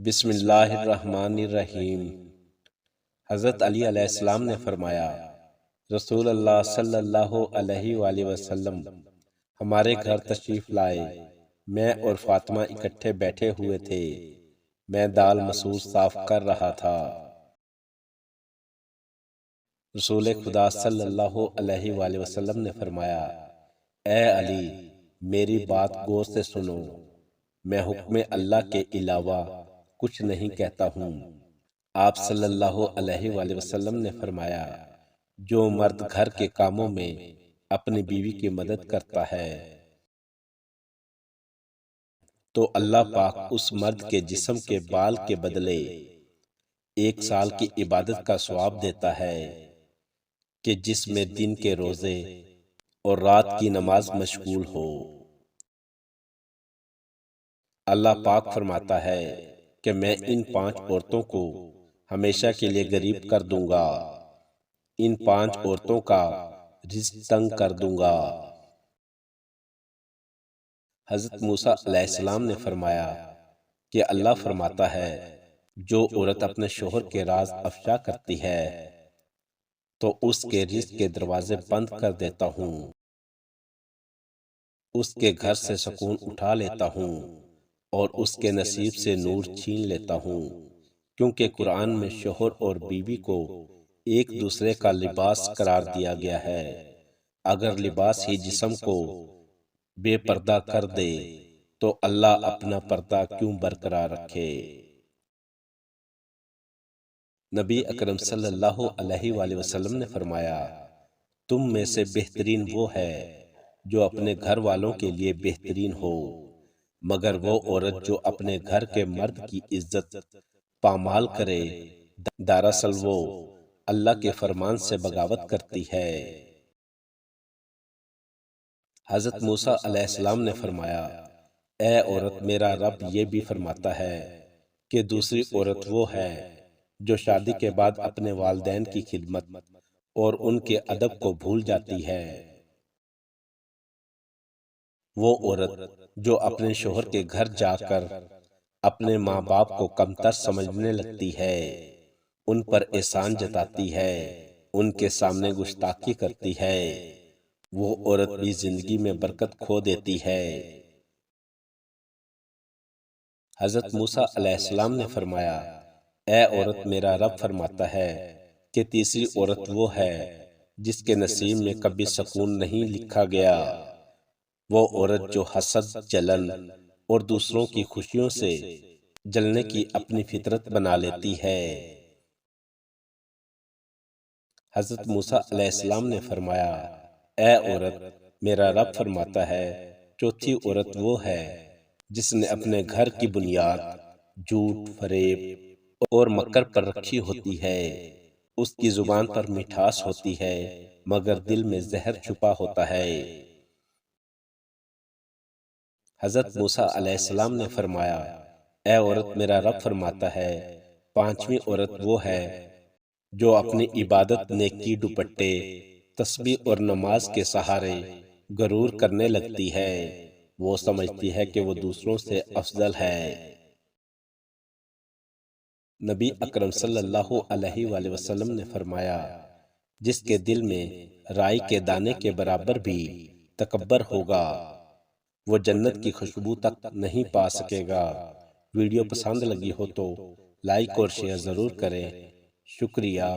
بسم اللہ الرحمن الرحیم۔ حضرت علی علیہ السلام نے فرمایا، رسول اللہ صلی اللہ علیہ وآلہ وسلم ہمارے گھر تشریف لائے۔ میں اور فاطمہ اکٹھے بیٹھے ہوئے تھے۔ میں دال مسور صاف کر رہا تھا۔ رسول خدا صلی اللہ علیہ وآلہ وسلم نے فرمایا، اے علی، میری بات غور سے سنو۔ میں حکم اللہ کے علاوہ کچھ نہیں کہتا ہوں۔ آپ صلی اللہ علیہ وآلہ وسلم نے فرمایا، جو مرد گھر کے کاموں میں اپنی بیوی کی مدد کرتا ہے تو اللہ پاک اس مرد کے جسم کے بال کے بدلے 1 سال کی عبادت کا ثواب دیتا ہے کہ جس میں دن کے روزے اور رات کی نماز مشغول ہو۔ اللہ پاک فرماتا ہے کہ میں ان 5 عورتوں کو ہمیشہ کے لیے غریب کر دوں گا، ان 5 عورتوں کا رزق تنگ کر دوں گا۔ حضرت موسیٰ علیہ السلام نے فرمایا کہ اللہ فرماتا ہے، جو عورت اپنے شوہر کے راز افشا کرتی ہے تو اس کے رزق کے دروازے بند کر دیتا ہوں، اس کے گھر سے سکون اٹھا لیتا ہوں اور اس کے نصیب سے نور چھین لیتا ہوں، کیونکہ قرآن میں شوہر اور بیوی کو ایک دوسرے کا لباس قرار دیا گیا ہے۔ اگر لباس ہی جسم کو بے پردہ کر دے تو اللہ اپنا پردہ کیوں برقرار رکھے؟ نبی اکرم صلی اللہ علیہ وآلہ وسلم نے فرمایا، تم میں سے بہترین وہ ہے جو اپنے گھر والوں کے لیے بہترین ہو، مگر وہ عورت جو اپنے گھر کے مرد کی عزت پامال کرے، دراصل وہ اللہ کے فرمان سے بغاوت کرتی ہے۔ حضرت موسیٰ علیہ السلام نے فرمایا، اے عورت، میرا رب یہ بھی فرماتا ہے کہ دوسری عورت وہ ہے جو شادی کے بعد اپنے والدین کی خدمت اور ان کے ادب کو بھول جاتی ہے۔ وہ عورت جو اپنے شوہر کے گھر جا کر اپنے ماں باپ کو کمتر سمجھنے لگتی ہے، ان پر احسان جتاتی ہے، ان کے سامنے گستاخی کرتی ہے، وہ عورت بھی زندگی میں برکت کھو دیتی ہے۔ حضرت موسیٰ علیہ السلام نے فرمایا، اے عورت، میرا رب فرماتا ہے کہ تیسری عورت وہ ہے جس کے نصیب میں کبھی سکون نہیں لکھا گیا، وہ عورت جو حسد، جلن اور دوسروں کی خوشیوں سے جلنے کی اپنی فطرت بنا لیتی ہے۔ حضرت موسیٰ علیہ السلام نے فرمایا، اے عورت، میرا رب فرماتا ہے، چوتھی عورت وہ ہے جس نے اپنے گھر کی بنیاد جھوٹ، فریب اور مکر پر رکھی ہوتی ہے۔ اس کی زبان پر مٹھاس ہوتی ہے مگر دل میں زہر چھپا ہوتا ہے۔ حضرت موسیٰ علیہ السلام نے فرمایا، اے عورت، میرا رب فرماتا ہے، 5ویں عورت وہ ہے جو اپنی عبادت، نیکی، دوپٹے، تسبیح اور نماز کے سہارے غرور کرنے لگتی ہے۔ وہ سمجھتی ہے کہ وہ دوسروں سے افضل ہے۔ نبی اکرم صلی اللہ علیہ وآلہ وسلم نے فرمایا، جس کے دل میں رائی کے دانے کے برابر بھی تکبر ہوگا، وہ جنت کی خوشبو تک نہیں پا سکے گا۔ ویڈیو پسند لگی ہو تو لائک اور شیئر ضرور کریں۔ شکریہ۔